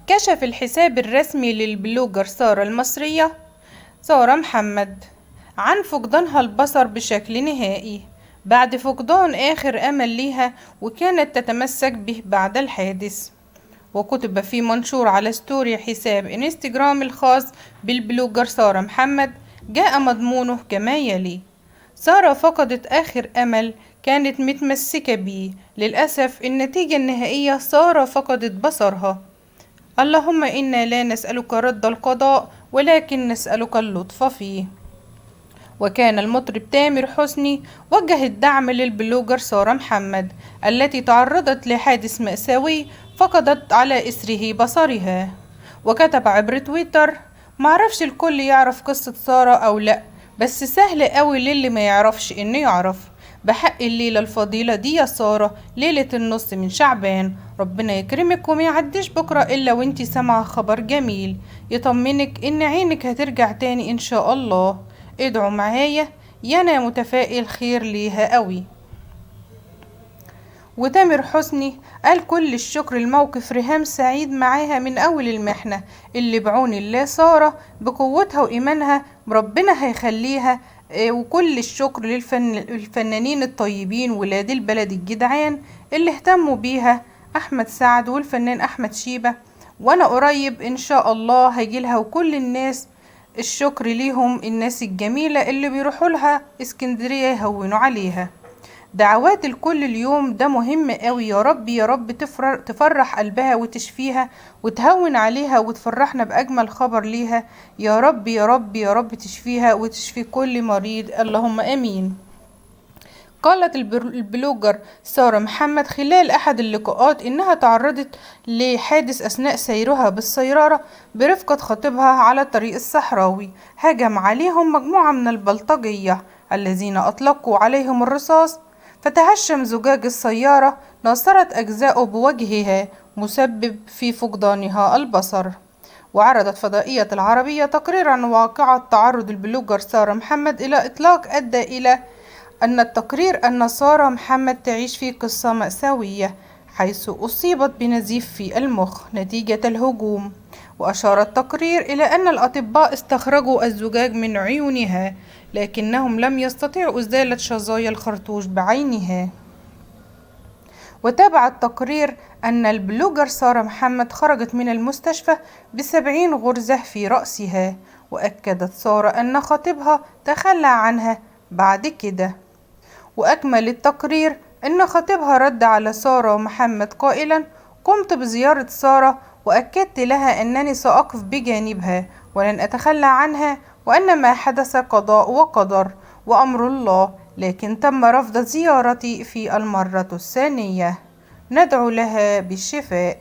كشف الحساب الرسمي للبلوجر سارة المصرية سارة محمد عن فقدانها البصر بشكل نهائي بعد فقدان آخر أمل ليها وكانت تتمسك به بعد الحادث. وكتب في منشور على ستوري حساب انستجرام الخاص بالبلوجر سارة محمد جاء مضمونه كما يلي: سارة فقدت آخر أمل كانت متمسكة بيه، للأسف النتيجة النهائية سارة فقدت بصرها. اللهم إنا لا نسألك رد القضاء ولكن نسألك اللطف فيه. وكان المطرب تامر حسني وجه الدعم للبلوجر سارة محمد التي تعرضت لحادث مأساوي فقدت على إثره بصرها. وكتب عبر تويتر: معرفش الكل يعرف قصة سارة أو لأ، بس سهل قوي للي ما يعرفش إنه يعرف. بحق الليلة الفضيلة دي يا سارة، ليلة النص من شعبان، ربنا يكرمك وما يعديش بكرة إلا وانتي سامعة خبر جميل يطمنك إن عينك هترجع تاني إن شاء الله. ادعوا معايا يا أنا متفائل خير ليها قوي. وتامر حسني قال: كل الشكر لموقف ريهام سعيد معاها من أول المحنة اللي بعون الله سارة بقوتها وإيمانها ربنا هيخليها. وكل الشكر للفنانين الطيبين ولاد البلد الجدعان اللي اهتموا بيها، أحمد سعد والفنان أحمد شيبة، وأنا قريب إن شاء الله هيجيلها. وكل الناس الشكر ليهم، الناس الجميلة اللي بيروحوا لها اسكندرية يهونوا عليها. دعوات الكل اليوم ده مهم قوي، يا رب يا رب تفرح قلبها وتشفيها وتهون عليها وتفرحنا بأجمل خبر ليها. يا رب يا رب يا رب تشفيها وتشفي كل مريض، اللهم آمين. قالت البلوجر سارة محمد خلال أحد اللقاءات إنها تعرضت لحادث أثناء سيرها بالسيارة برفقة خطيبها على الطريق الصحراوي. هجم عليهم مجموعة من البلطجية الذين أطلقوا عليهم الرصاص، فتهشم زجاج السيارة ناصرت أجزاءه بوجهها مسبب في فقدانها البصر. وعرضت فضائية العربية تقريرا عن واقعة تعرض البلوجر سارة محمد إلى إطلاق أدى إلى أن التقرير أن سارة محمد تعيش في قصة مأساوية حيث أصيبت بنزيف في المخ نتيجة الهجوم. وأشار التقرير إلى أن الأطباء استخرجوا الزجاج من عيونها لكنهم لم يستطيعوا إزالة شظايا الخرطوش بعينها. وتابع التقرير أن البلوجر سارة محمد خرجت من المستشفى ب70 غرزة في رأسها. وأكدت سارة أن خطيبها تخلى عنها بعد كده. وأكمل التقرير أن خطيبها رد على سارة محمد قائلا: قمت بزيارة سارة وأكدت لها أنني سأقف بجانبها ولن أتخلى عنها، وأن ما حدث قضاء وقدر وأمر الله، لكن تم رفض زيارتي في المرة الثانية. ندعو لها بالشفاء.